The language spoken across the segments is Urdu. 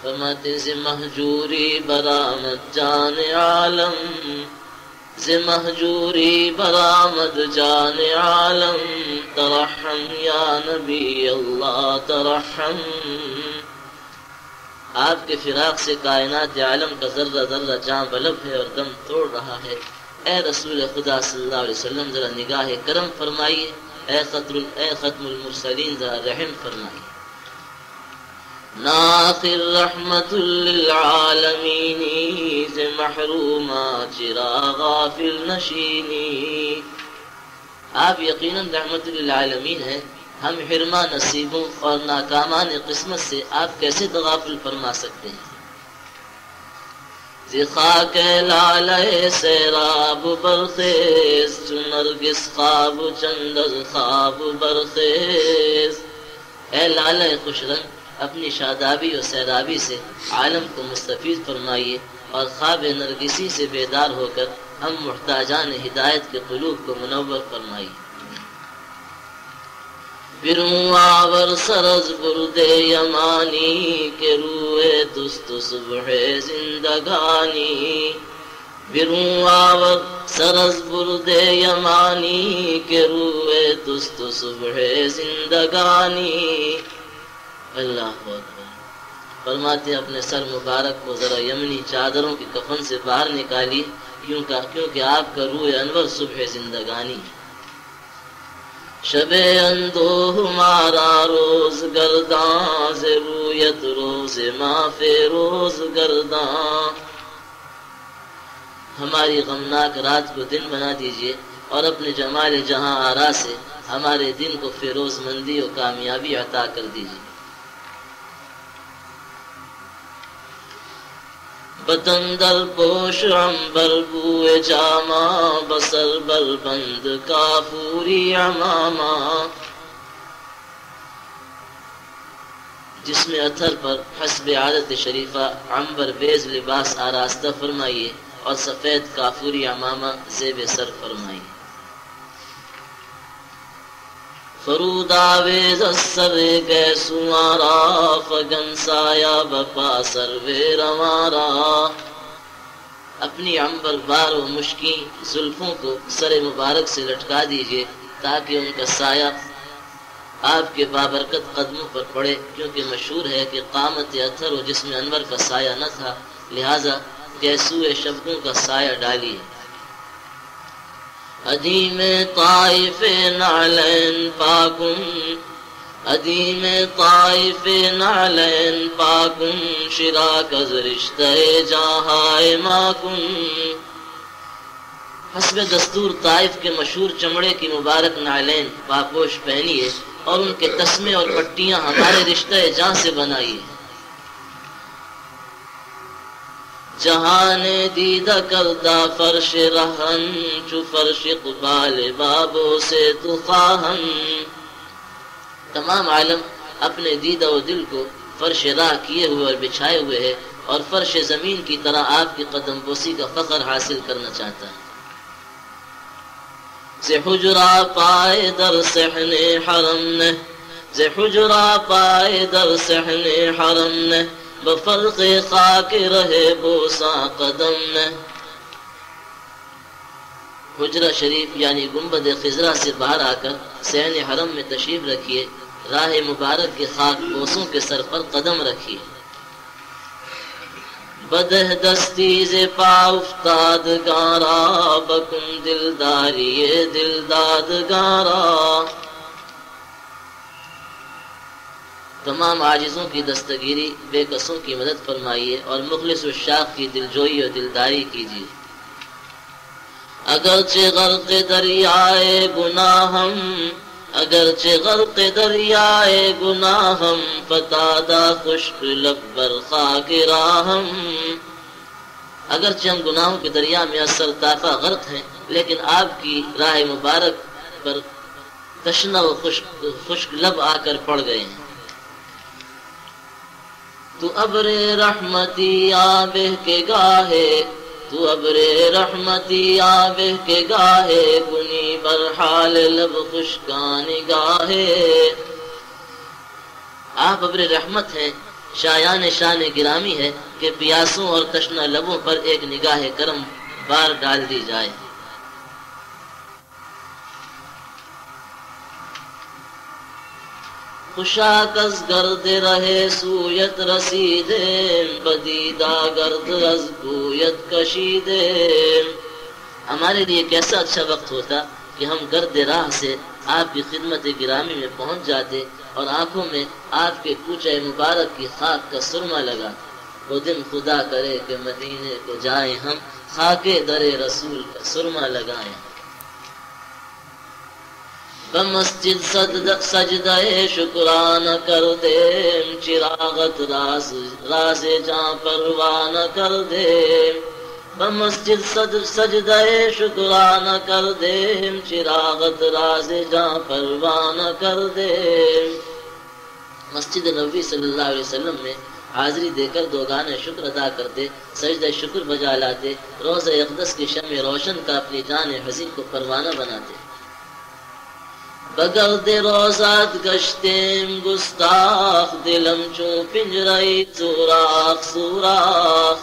فرماتے ز مہجوری برآمد جان عالم، ز مہجوری برآمد جان عالم، ترحم یا نبی اللہ ترحم۔ آپ کے فراق سے کائنات عالم کا ذرہ ذرہ جاں بلب ہے اور دم توڑ رہا ہے۔ اے رسول خدا صلی اللہ علیہ وسلم ذرا نگاہ کرم فرمائیے، اے ختم المرسلین ذرا رحم فرمائیے۔ ناخر رحمت للعالمین ز محروما چرا غافل نشینی۔ آپ یقیناً رحمت للعالمین ہیں، ہم حرما نصیبوں اور ناکامان قسمت سے آپ کیسے تغافل فرما سکتے ہیں۔ ز خاک لالہ سیراب برخیز، چو نرگس خواب چندر خواب برخیز۔ اے لالہ خوش رنگ، اپنی شادابی و سیرابی سے عالم کو مستفید فرمائیے اور خواب نرگسی سے بیدار ہو کر ہم محتاجان ہدایت کے قلوب کو منور فرمائیے۔ بروں آور سرز برد یمانی کے روئے تست صبح زندگانی۔ بروں آور سرز برد یمانی کے روئے تست صبح زندگانی۔ اللہ اکبر۔ فرماتے اپنے سر مبارک کو ذرا یمنی چادروں کی کفن سے باہر نکالی، کیونکہ آپ کا روح انور صبح زندگانی۔ شب اندوہ ہمارا روز گرداں، ز رویت روز معاف روز گرداں۔ ہماری غمناک رات کو دن بنا دیجئے اور اپنے جمال جہاں آرا سے ہمارے دن کو فیروز مندی و کامیابی عطا کر دیجئے۔ بتندر پوش عنبر بوئے جامہ، بسر بر بند کافوری امامہ۔ جس میں اتھر پر حسب عادت شریفہ عنبر بیز لباس آراستہ فرمائیے اور سفید کافوری امامہ زیب سر فرمائیے۔ فرود آویز السر گئے سوارا، فگن سایہ بپا سروے روارا۔ اپنی عنبر بار و مشکی زلفوں کو سر مبارک سے لٹکا دیجئے تاکہ ان کا سایہ آپ کے بابرکت قدموں پر پڑے، کیونکہ مشہور ہے کہ قامت اتھر و جسم انور کا سایہ نہ تھا، لہذا گیسوئے شبکوں کا سایہ ڈالیے۔ ادیم طائف نعلین پاکن، ادیم طائف نعلین پاکن، شراک از رشتہ جاہائے ماکن۔ حسب دستور طائف کے مشہور چمڑے کی مبارک نعلین پاپوش پہنیے اور ان کے تسمے اور پٹیاں ہمارے رشتہ جاں سے بنائیے۔ جہاں نے دیدہ کردہ فرش رہن، چو فرش قبال بابوں سے تو خواہن۔ تمام عالم اپنے دیدہ و دل کو فرش راہ کیے ہوئے اور بچھائے ہوئے ہے اور فرش زمین کی طرح آپ کی قدم بوسی کا فخر حاصل کرنا چاہتا ہے۔ ز حجرہ پائے در صحن حرم نے، ز حجرہ پائے در صحن حرم نے، بفرق خاک رہے بوسا قدم نے۔ حجرہ شریف یعنی گنبد خضرا سے باہر آ کر صحن حرم میں تشریف رکھیے، راہ مبارک کے خاک بوسوں کے سر پر قدم رکھیے۔ بدہ دستی ز پا افتاد گارا، بکن دلداری دلداد گارا۔ تمام عاجزوں کی دستگیری، بے کسوں کی مدد فرمائیے اور مخلص الشاق کی دلجوئی اور دلداری کیجیے۔ اگرچہ غرق دریائے گناہم، اگرچہ غرق دریائے گناہم، فتادہ خشک لب بر خاک راہم۔ اگرچہ ہم گناہوں کے دریا میں اثر طافہ غرق ہیں، لیکن آپ کی راہ مبارک پر تشنہ و خشک لب آ کر پڑ گئے ہیں۔ تو ابر رحمتی آ بہ کے گاہے، تو ابر رحمتی آ بہ کے گاہے، کنی برحال لب خشکان گاہے۔ آپ ابر رحمت ہیں، شایان شان گرامی ہے کہ پیاسوں اور تشنہ لبوں پر ایک نگاہ کرم بار ڈال دی جائے۔ خوشاک از گرد رہے سویت رسیدے، بدیدہ گرد از کویت کشیدے۔ ہمارے لیے کیسا اچھا وقت ہوتا کہ ہم گرد راہ سے آپ کی خدمت گرامی میں پہنچ جاتے اور آنکھوں میں آپ کے کوچہ مبارک کی خاک کا سرما لگا۔ وہ دن خدا کرے کہ مدینے کو جائیں ہم، خاک در رسول کا سرما لگائیں۔ بمسجد سجدہ شکرانہ کر دے، چراغت راز جاں پروانہ کر دے۔ بمسجد سجدہ شکرانہ کر دے، چراغت راز جاں پروانہ کر دے۔ مسجد نبوی صلی اللہ علیہ وسلم میں حاضری دے کر دوگانے شکر ادا کرتے، سجدہ شکر بجا لاتے، روضہ اقدس کی شمع روشن کا اپنی جان حزین کو پروانہ بناتے۔ بگرد روزات گشتیم گستاخ، دلم چون پنجرئی سوراخ سوراخ۔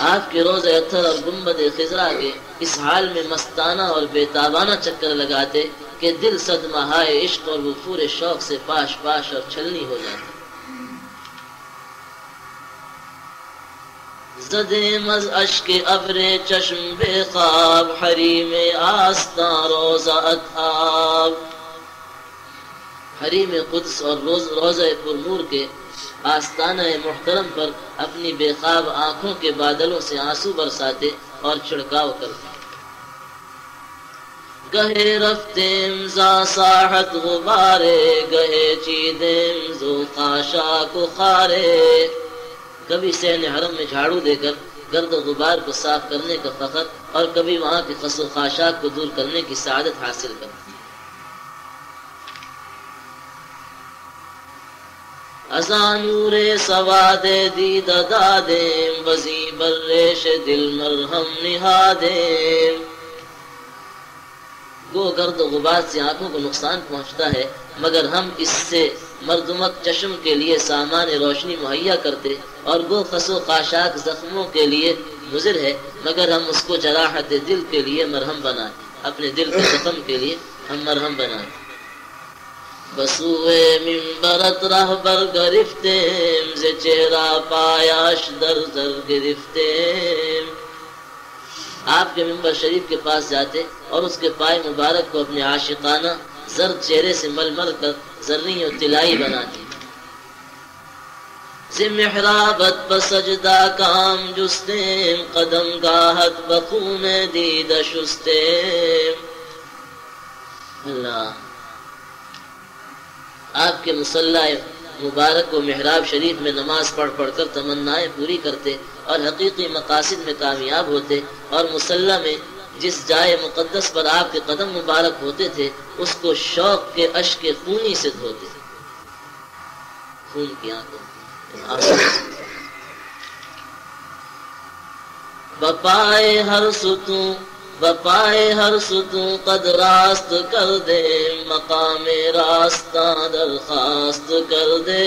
آپ کے روز اتھر اور گنبد خضرا کے اس حال میں مستانہ اور بیتابانہ چکر لگاتے کہ دل صدمہ ہائے عشق اور وفور شوق سے پاش پاش اور چھلنی ہو جاتے۔ زدیم از اشک ابر چشم بے خواب، حریم آستان روزہ اطھاب۔ حریم قدس اور روزہ پرنور کے آستانہ محترم پر اپنی بے خواب آنکھوں کے بادلوں سے آنسو برساتے اور چھڑکاو کرتے۔ گہے رفتیم زا ساحت غبارے، گہے چیدیم زو خاشاک و خارے۔ کبھی صحن حرم میں جھاڑو دے کر گرد و غبار کو صاف کرنے کا فخر، اور کبھی وہاں کے خس و خاشاک کو دور کرنے کی سعادت حاصل کرنا۔ ازاں نور سواد دیدہ دادیں، وزی برریش دل مرہم نہادیں۔ گو گرد و غبار سے آنکھوں کو نقصان پہنچتا ہے، مگر ہم اس سے مردمک چشم کے لیے سامان روشنی مہیا کرتے، اور گو خس و خاشاک زخموں کے لیے مضر ہے، مگر ہم اس کو جراحت دل کے لیے مرہم بنائیں، اپنے دل کے زخم کے لیے ہم مرہم بنائیں۔ بسوئے منبرت رہبر گرفتیم، ز چہرہ پایاش در زر گرفتیم۔ آپ کے منبر شریف کے پاس جاتے اور اس کے پائے مبارک کو اپنے عاشقانہ زرد چہرے سے مل مل کر زرنی اور طلائی بناتے۔ سے محرابت بسجدہ کام جستیم، قدم گاہت بخون دیدہ شستیم۔ اللہ آپ کے مصلی مبارک و محراب شریف میں نماز پڑھ پڑھ کر تمنائیں پوری کرتے اور حقیقی مقاصد میں کامیاب ہوتے، اور مصلی میں جس جائے مقدس پر آپ کے قدم مبارک ہوتے تھے اس کو شوق کے اشک خونی سے دھوتے، خون کی آنکھوں بپائے ہر ستوں بپائے ہر ستوں قد راست کر دے، مقام راستاں درخواست کر دے۔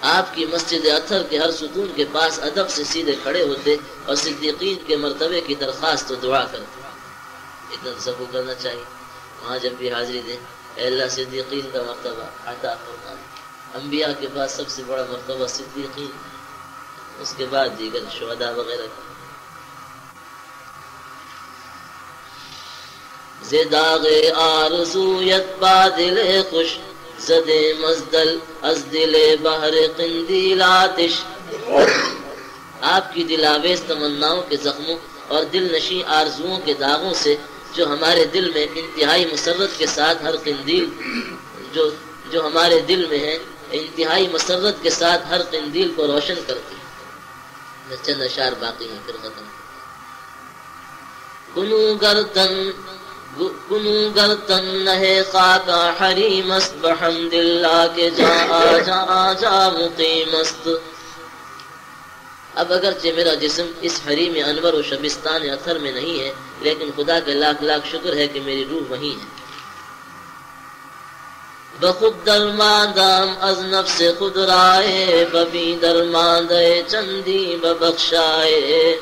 آپ کی مسجد اطہر کے ہر ستون کے پاس ادب سے سیدھے کھڑے ہوتے اور صدیقین کے مرتبے کی درخواست و دعا کرتے۔ اتنا تصور کرنا چاہیے، وہاں جب بھی حاضری دیں، اے اللہ صدیقین کا مرتبہ عطا فرما۔ انبیاء کے پاس سب سے بڑا مرتبہ صدیقین، اس کے بعد دیگر شہداء وغیرہ کا۔ زداغ آرزویت بادل خوش، زد مزدل از دل بحر قندیل آتش۔ آپ کی دل آویز تمناؤں کے زخموں اور دل نشیں آرزوؤں کے داغوں سے جو ہمارے دل میں انتہائی مسرت کے ساتھ ہر قندیل جو ہمارے دل میں ہے انتہائی مسرت کے ساتھ ہر قندیل کو روشن کرتی۔ چند اشعار باقی ہیں پھر ختم۔ کنو گرتن نہے خاکا حریم است، بحمد اللہ کے جا آجا مقیم است۔ اب اگرچہ میرا جسم اس حریم انور و شبستان اطہر میں نہیں ہے، لیکن خدا کا لاکھ لاکھ شکر ہے کہ میری روح وہیں ہے۔ بخود درماندم از نفس خود رائے ببی درماندے چندی ببخشائے.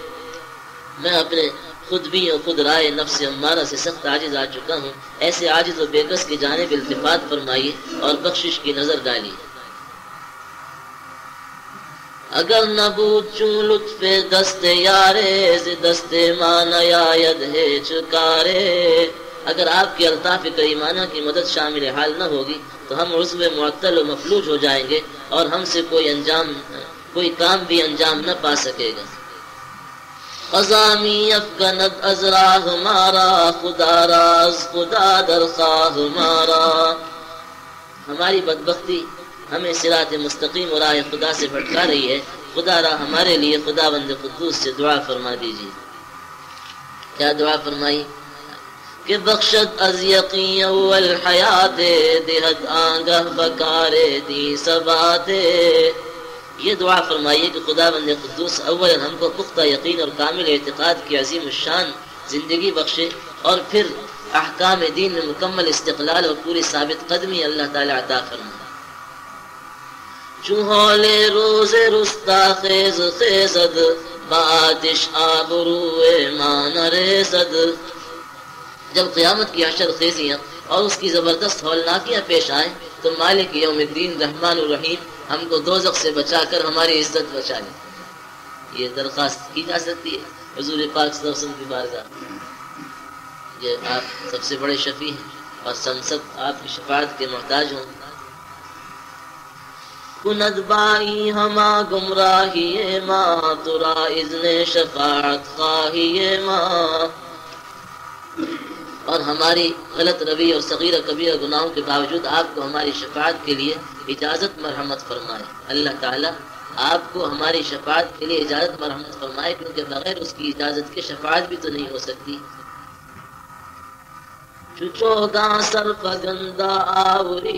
میں اپنے خود بھی اور خود رائے نفس امارہ سے سخت عاجز آ چکا ہوں. ایسے عاجز و بے کس کی جانب التفات فرمائیے اور بخشش کی نظر ڈالیے. اگر نبود چون لطف دست یارے ز دست مان آید ہے چکارے. اگر آپ کے الطاف کریمانہ کی مدد شامل حال نہ ہوگی تو ہم عضو معطل و مفلوج ہو جائیں گے اور ہم سے کوئی کام بھی انجام نہ پا سکے گا. خزامی افغند ازرا ہمارا خدا راز خدا درخواہ ہمارا. ہماری بدبختی ہمیں صراط مستقیم اور راہ خدا سے بھٹکا رہی ہے. خدا را ہمارے لیے خدا بند قدوس سے دعا فرما دیجیے. کیا دعا فرمائی کہ بخشد از یقین اول حیات دہد آنگہ بکارے دی سبات. یہ دعا فرمائیے کہ خدا بند قدوس اولا ہم کو پختہ یقین اور کامل اعتقاد کی عظیم الشان زندگی بخشے اور پھر احکام دین میں مکمل استقلال اور پوری ثابت قدمی اللہ تعالی عطا فرمائے. چوہول روز رستا خیز خیزد بآتش آبروئے مان ریزد. جب قیامت کی حشر خیزیاں اور اس کی زبردست ہولناکیاں پیش آئیں تو مالک یوم الدین رحمان الرحیم ہم کو دوزخ سے بچا کر ہماری عزت بچا لے. یہ درخواست کی جا سکتی ہے حضور پاک صلی اللہ علیہ وسلم کی بارگاہ. یہ آپ سب سے بڑے شفیع ہیں اور ہم سب آپ کی شفاعت کے محتاج ہوں. کند بائی ہما گمراہی ماں ترا اذن شفاعت خواہی ماں. اور ہماری غلط روی اور صغیرہ کبیرہ گناہوں کے باوجود آپ کو ہماری شفاعت کے لیے اجازت مرحمت فرمائے. اللہ تعالیٰ آپ کو ہماری شفاعت کے لیے اجازت مرحمت فرمائے کیونکہ بغیر اس کی اجازت کے شفاعت بھی تو نہیں ہو سکتی. چچو گاں سر پگندہ آوری